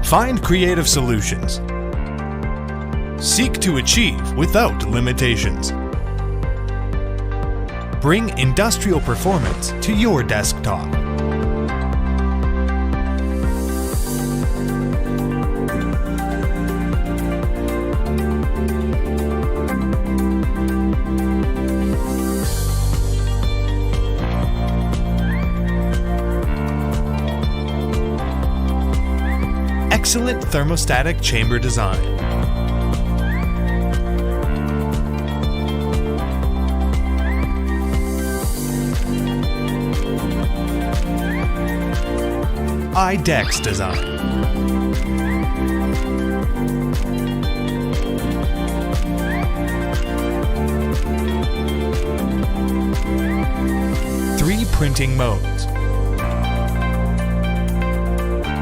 Find creative solutions. Seek to achieve without limitations. Bring industrial performance to your desktop. Excellent thermostatic chamber design. IDEX design. Three printing modes.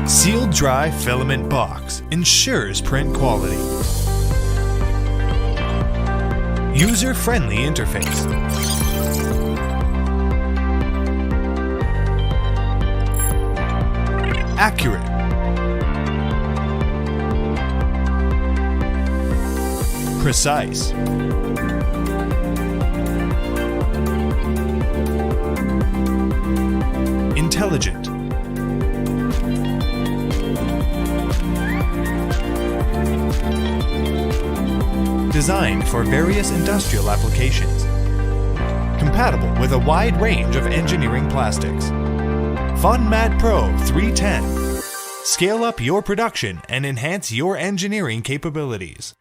Sealed dry filament box ensures print quality. User-friendly interface. Accurate. Precise. Intelligent. Designed for various industrial applications. Compatible with a wide range of engineering plastics. FUNMAT Pro 310. Scale up your production and enhance your engineering capabilities.